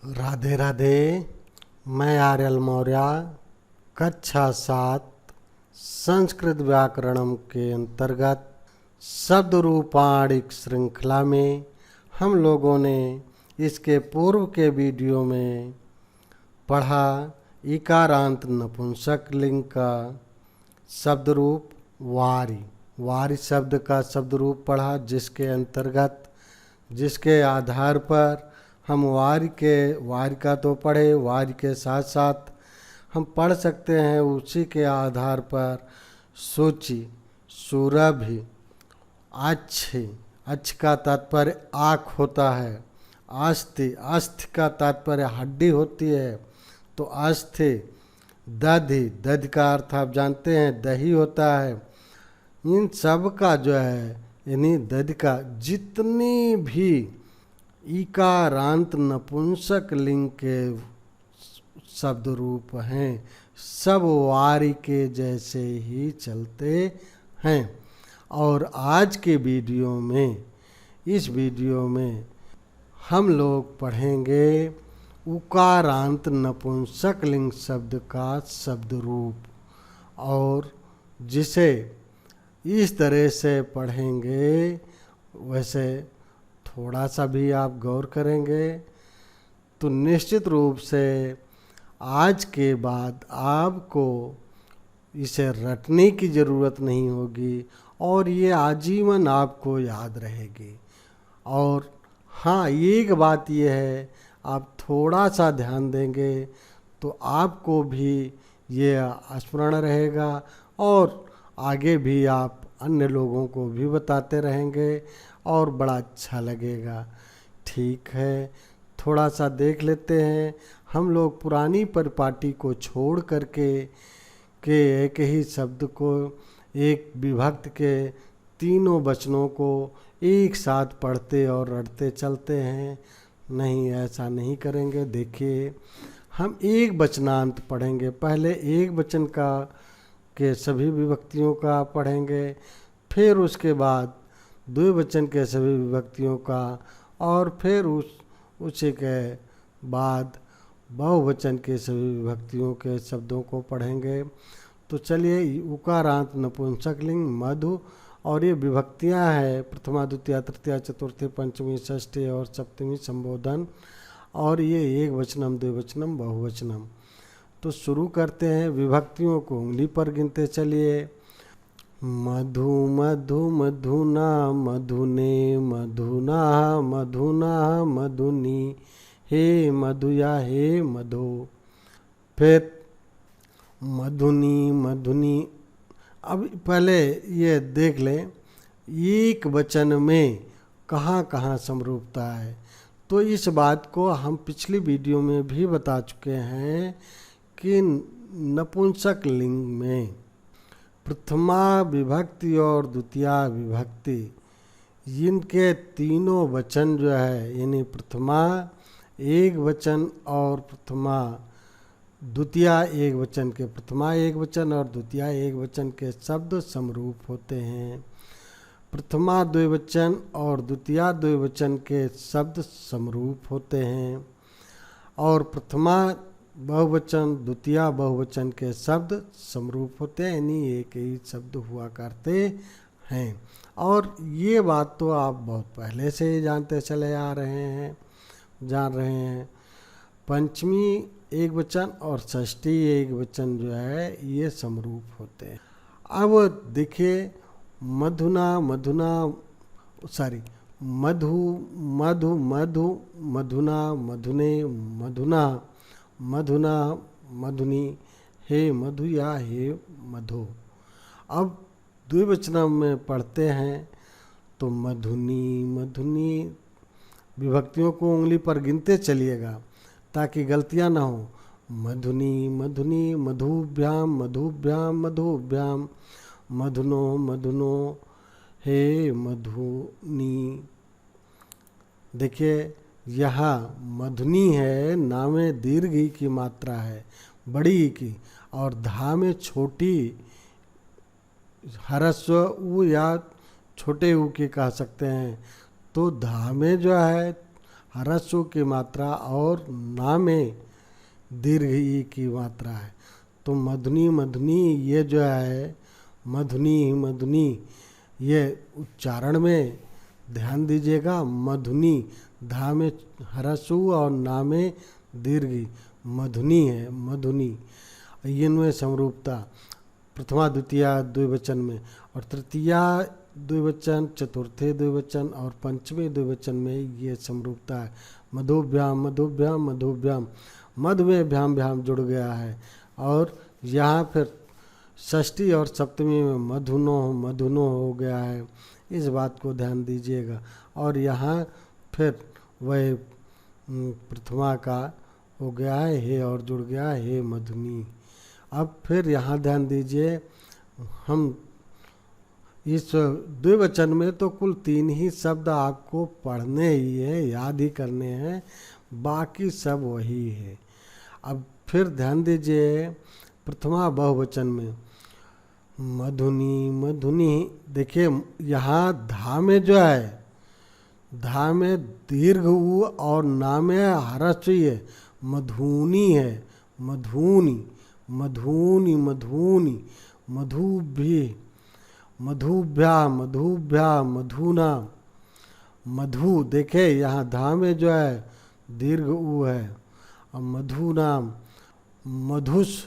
राधे राधे। मैं आर्यल मौर्य कक्षा 7 संस्कृत व्याकरणम के अंतर्गत शब्द रूपाणिक श्रृंखला में हम लोगों ने इसके पूर्व के वीडियो में पढ़ा इकारांत नपुंसक लिंग का शब्द रूप वारी। वारी शब्द का शब्द रूप पढ़ा, जिसके आधार पर हम वारी का तो पढ़े, वारी के साथ साथ हम पढ़ सकते हैं उसी के आधार पर सूची, सुरभि, अच्छी, अच्छ का तात्पर्य आँख होता है, अस्थि, अस्थि का तात्पर्य हड्डी होती है तो अस्थि, दधि, दधि का अर्थ आप जानते हैं दही होता है। इन सब का जो है यानी दधि का जितनी भी इकारांत नपुंसक लिंग के शब्द रूप हैं सब वारी के जैसे ही चलते हैं। और आज के इस वीडियो में हम लोग पढ़ेंगे उकारांत नपुंसक लिंग शब्द का शब्द रूप, और जिसे इस तरह से पढ़ेंगे वैसे थोड़ा सा भी आप गौर करेंगे तो निश्चित रूप से आज के बाद आपको इसे रटने की ज़रूरत नहीं होगी और ये आजीवन आपको याद रहेगी। और हाँ, एक बात यह है, आप थोड़ा सा ध्यान देंगे तो आपको भी ये स्मरण रहेगा और आगे भी आप अन्य लोगों को भी बताते रहेंगे और बड़ा अच्छा लगेगा। ठीक है, थोड़ा सा देख लेते हैं। हम लोग पुरानी परिपाटी को छोड़ करके एक ही शब्द को, एक विभक्त के तीनों वचनों को एक साथ पढ़ते और रटते चलते हैं। नहीं, ऐसा नहीं करेंगे। देखिए, हम एक वचनांत पढ़ेंगे। पहले एक वचन के सभी विभक्तियों का पढ़ेंगे, फिर उसके बाद द्विवचन के सभी विभक्तियों का, और फिर उसी के बाद बहुवचन के सभी विभक्तियों के शब्दों को पढ़ेंगे। तो चलिए, उकारांत नपुंसक लिंग मधु, और ये विभक्तियां हैं प्रथमा द्वितीया तृतीया चतुर्थी पंचमी षष्ठी और सप्तमी संबोधन, और ये एक वचनम द्विवचनम बहुवचनम। तो शुरू करते हैं। विभक्तियों को उंगली पर गिनते चलिए। मधु मधु मधुना मधुने मधुना मधुना मधुनी हे मधुया हे मधु। फिर मधुनी मधुनी। अब पहले ये देख लें एक वचन में कहाँ कहाँ समरूपता है। तो इस बात को हम पिछली वीडियो में भी बता चुके हैं कि नपुंसक लिंग में प्रथमा विभक्ति और द्वितीया विभक्ति, इनके तीनों वचन जो है यानी प्रथमा एक वचन और प्रथमा द्वितीया एक वचन के प्रथमा एक वचन और द्वितीया एक वचन के शब्द समरूप होते हैं। प्रथमा द्विवचन और द्वितीया द्विवचन के शब्द समरूप होते हैं, और प्रथमा बहुवचन द्वितीया बहुवचन के शब्द समरूप होते हैं, यानी एक ही शब्द हुआ करते हैं। और ये बात तो आप बहुत पहले से ही जान रहे हैं। पंचमी एक वचन और षष्ठी एक वचन जो है ये समरूप होते हैं। अब देखिए, मधु मधु मधुना मधुने मधुना मधुना मधुनी हे मधुया हे मधु। अब द्विवचन में पढ़ते हैं तो मधुनी मधुनी। विभक्तियों को उंगली पर गिनते चलिएगा ताकि गलतियां ना हो। मधुनी मधुनी मधुभ्याम मधुभ्याम मधुभ्याम मधुनो मधुनो हे मधुनी। देखिए, यहाँ मधुनी है, ना में दीर्घ ई की मात्रा है, बड़ी ई की, और धा में छोटी ह्रस्व उ या छोटे ऊ की कह सकते हैं। तो धा में जो है ह्रस्व की मात्रा और ना में दीर्घ ई की मात्रा है। तो मधुनी मधुनी ये जो है मधुनी मधुनी ये उच्चारण में ध्यान दीजिएगा। मधुनी धा में ह्रस्व और ना में दीर्घ मधुनी है, मधुनी। इनमें समरूपता प्रथमा द्वितीया द्विवचन में और तृतीया द्विवचन, चतुर्थी द्विवचन और पंचमी द्विवचन में ये समरूपता है। मधुभ्याम मधुभ्याम मधुभ्याम, मध में भ्याम भ्याम जुड़ गया है। और यहाँ फिर षष्ठी और सप्तमी में मधुनो मधुनो हो गया है, इस बात को ध्यान दीजिएगा। और यहाँ फिर वह प्रथमा का हो गया है हे और जुड़ गया है हे मधुनी। अब फिर यहाँ ध्यान दीजिए, हम इस द्विवचन में तो कुल 3 ही शब्द आपको पढ़ने ही है, याद ही करने हैं, बाकी सब वही है। अब फिर ध्यान दीजिए प्रथमा बहुवचन में मधुनी मधुनी, देखिए यहाँ धा में जो है, धा में दीर्घ ऊ और ना में ह्रस्व है, मधुनी है, मधुनी मधुनी मधुनी, मधुभ्य मधुभ्या मधुभ्या मधुना, मधु देखे यहाँ धा में जो है दीर्घ ऊ है और मधुनाम, मधुस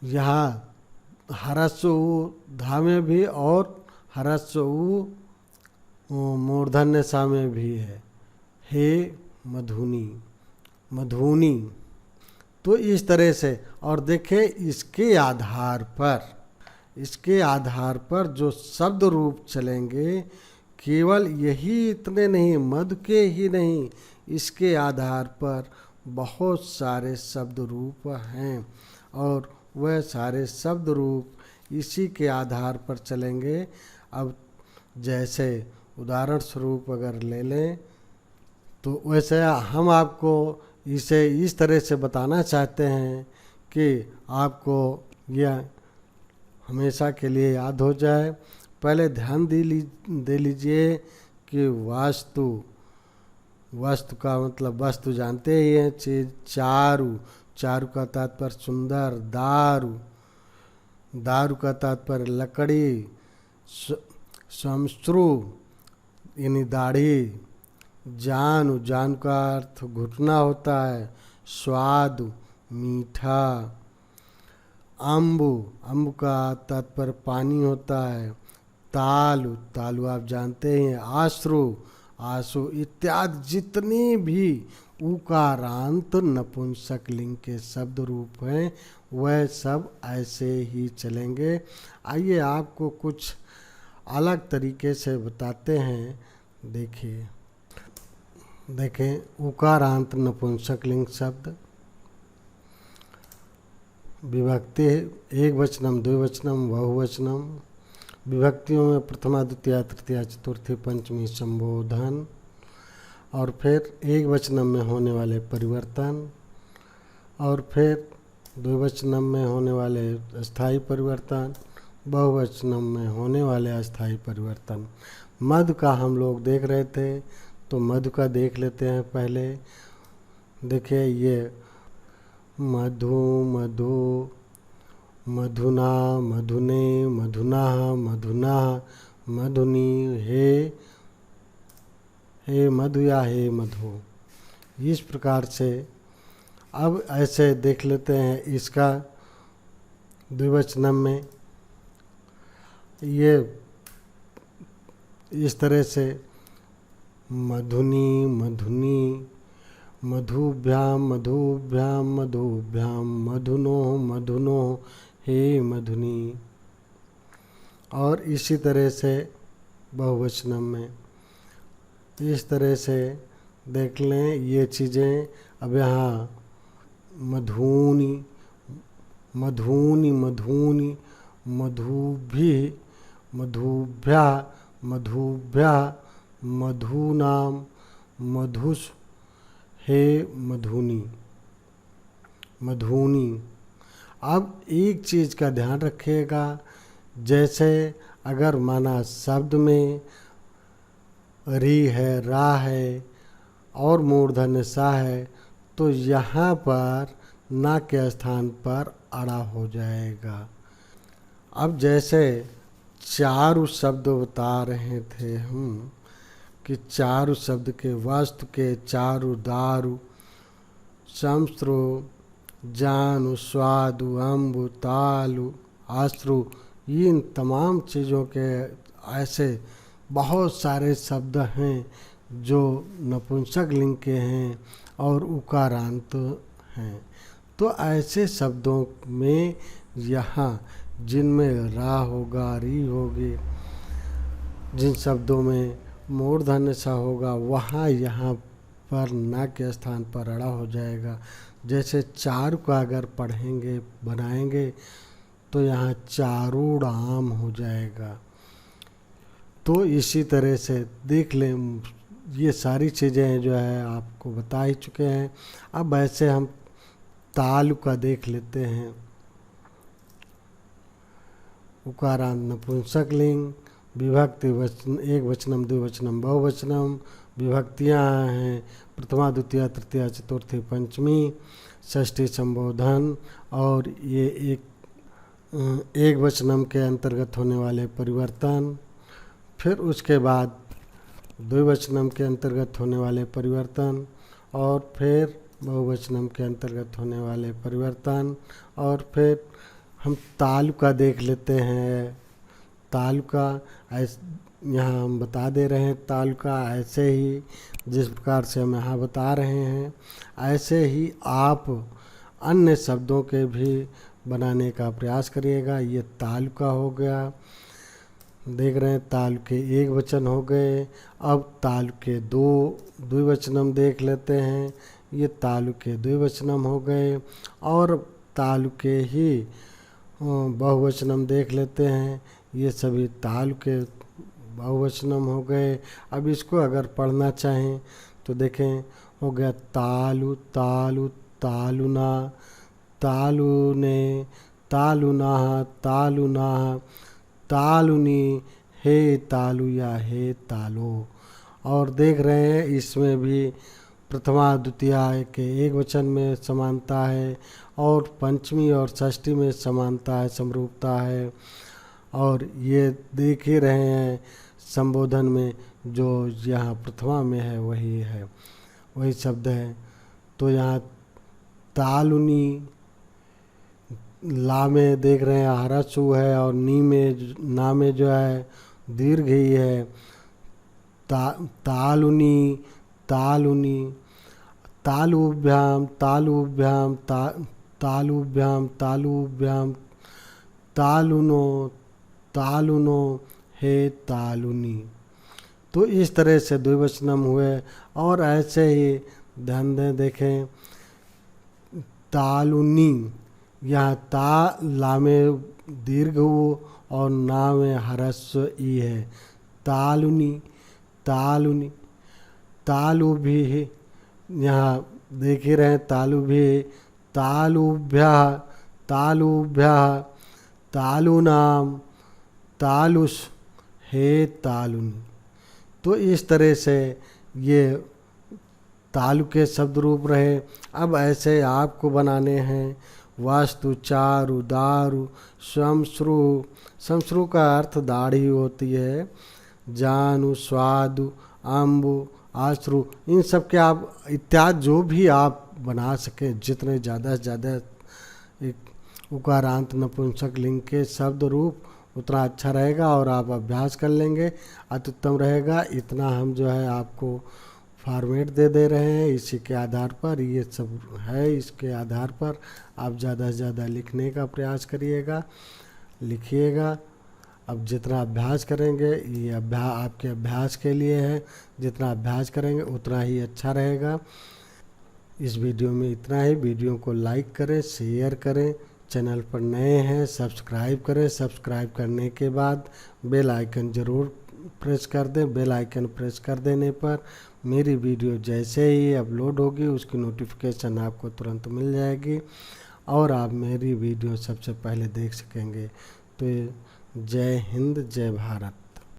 यहाँ ह्रस्व ऊ धा में भी और ह्रस्व ऊ मूर्धन्य सा में भी है, हे मधुनी मधुनी। तो इस तरह से, और देखें इसके आधार पर जो शब्द रूप चलेंगे, केवल यही इतने नहीं, मधु के ही नहीं, इसके आधार पर बहुत सारे शब्द रूप हैं और वह सारे शब्द रूप इसी के आधार पर चलेंगे। अब जैसे उदाहरण स्वरूप अगर ले लें तो वैसे हम आपको इसे इस तरह से बताना चाहते हैं कि आपको यह हमेशा के लिए याद हो जाए। पहले ध्यान दे लीजिए कि वस्तु का मतलब वस्तु जानते ही हैं, चीज। चारु का तात्पर्य सुंदर। दारू का तात्पर्य लकड़ी। श्मश्रु यानी दाढ़ी। जान का अर्थ घुटना होता है। स्वाद मीठा। अम्बु का तात्पर्य पानी होता है। तालु आप जानते हैं। आंसू इत्यादि जितनी भी उकारांत नपुंसक लिंग के शब्द रूप हैं वह सब ऐसे ही चलेंगे। आइए आपको कुछ अलग तरीके से बताते हैं। देखें उकारांत नपुंसक लिंग शब्द विभक्ति एक वचनम द्विवचनम बहुवचनम। विभक्तियों में प्रथमा द्वितीया तृतीया चतुर्थी पंचमी संबोधन। और फिर एक वचनम में होने वाले परिवर्तन। और फिर द्विवचनम में होने वाले स्थायी परिवर्तन। बहुवचनम में होने वाले अस्थायी परिवर्तन। मधु का हम लोग देख रहे थे, तो मधु का देख लेते हैं पहले। देखिए ये मधु मधुना मधुने मधुना मधुनी हे मधु या हे मधु। इस प्रकार से अब ऐसे देख लेते हैं इसका द्विवचनम में। ये इस तरह से मधुनी मधुभ्याम मधुनो हे मधुनी। और इसी तरह से बहुवचनम में इस तरह से देख लें ये चीज़ें। अब यहाँ मधुनी मधुभ्या मधुनाम मधुस हे मधुनी। अब एक चीज़ का ध्यान रखिएगा, जैसे अगर माना शब्द में री है, रा है और मूर्धन्य सा है तो यहाँ पर ना के स्थान पर अड़ा हो जाएगा। अब जैसे चारु शब्द बता रहे थे हम कि चारु शब्द के वस्तु के चारु दारु संस्रो जानु स्वादु अम्बु तालु आश्रु, इन तमाम चीज़ों के ऐसे बहुत सारे शब्द हैं जो नपुंसक लिंग के हैं और उकारांत हैं। तो ऐसे शब्दों में यहाँ जिनमें रा होगा, री होगी, जिन शब्दों में मूर्धन्य सा होगा वहाँ यहाँ पर ना के स्थान पर अड़ा हो जाएगा। जैसे चारु का अगर पढ़ेंगे बनाएंगे तो यहाँ चारूणाम हो जाएगा। तो इसी तरह से देख लें, ये सारी चीज़ें जो है आपको बता ही चुके हैं। अब ऐसे हम तालु का देख लेते हैं। उकारांत नपुंसक लिंग, विभक्ति वचन, एक वचनम द्विवचनम बहुवचनम, विभक्तियाँ हैं प्रथमा द्वितीया तृतीया चतुर्थी पंचमी षष्ठी संबोधन, और ये एक वचनम के अंतर्गत होने वाले परिवर्तन, फिर उसके बाद द्विवचनम के अंतर्गत होने वाले परिवर्तन, और फिर बहुवचनम के अंतर्गत होने वाले परिवर्तन, और फिर हम तालु का देख लेते हैं। तालु का यहाँ हम बता दे रहे हैं। तालु का ऐसे ही जिस प्रकार से हम यहाँ बता रहे हैं ऐसे ही आप अन्य शब्दों के भी बनाने का प्रयास करिएगा। ये तालु का हो गया, देख रहे हैं तालु के एक वचन हो गए। अब तालु के दो द्विवचनम देख लेते हैं। ये तालु के द्विवचनम हो गए, और तालु के ही बहुवचनम देख लेते हैं। ये सभी तालु के बहुवचनम हो गए। अब इसको अगर पढ़ना चाहें तो देखें, हो गया तालु तालु तालुना, तालुने तालुनाह तालुनाह, तालुनी, हे तालु या हे तालो। और देख रहे हैं इसमें भी प्रथमा द्वितीया के एक वचन में समानता है, और पंचमी और षष्ठी में समानता है, समरूपता है। और ये देख ही रहे हैं संबोधन में जो यहाँ प्रथमा में है वही शब्द है। तो यहाँ तालुनी, ला में देख रहे हैं हरसु है, और नी में ना में जो है दीर्घ ही है। तालुनी तालुनी, तालुभ्याम तालुभ्याम तालुभ्याम तालुभ्याम, तालुनो तालुनो, हे तालुनी। तो इस तरह से द्विवचनम हुए। और ऐसे ही ध्यान दें, देखें तालुनी, यहाँ ता ला में दीर्घ हो और ना में ह्रस्व ई है। तालुनी तालुनी, तालु भी, यहाँ देख ही रहे तालु भी, तालुभ्या तालुभ्या, तालुनाम तालुष, हे तालुनी। तो इस तरह से ये तालु के शब्द रूप रहे। अब ऐसे आपको बनाने हैं वास्तु, चारु, दारु, शमश्रु। शमश्रु का अर्थ दाढ़ी होती है। जानु, स्वादु, अम्बु, आश्रु, इन सब के आप इत्यादि जो भी आप बना सकें, जितने ज़्यादा से ज़्यादा एक उकारांत नपुंसक लिंग के शब्द रूप उतना अच्छा रहेगा, और आप अभ्यास कर लेंगे अत्युत्तम रहेगा। इतना हम जो है आपको फॉर्मेट दे रहे हैं। इसी के आधार पर ये सब है, इसके आधार पर आप ज़्यादा से ज़्यादा लिखने का प्रयास करिएगा, लिखिएगा। अब जितना अभ्यास करेंगे, ये आपके अभ्यास के लिए है, जितना अभ्यास करेंगे उतना ही अच्छा रहेगा। इस वीडियो में इतना ही। वीडियो को लाइक करें, शेयर करें, चैनल पर नए हैं सब्सक्राइब करें। सब्सक्राइब करने के बाद बेल आइकन ज़रूर प्रेस कर दें। बेल आइकन प्रेस कर देने पर मेरी वीडियो जैसे ही अपलोड होगी उसकी नोटिफिकेशन आपको तुरंत मिल जाएगी, और आप मेरी वीडियो सबसे पहले देख सकेंगे। तो जय हिंद, जय भारत।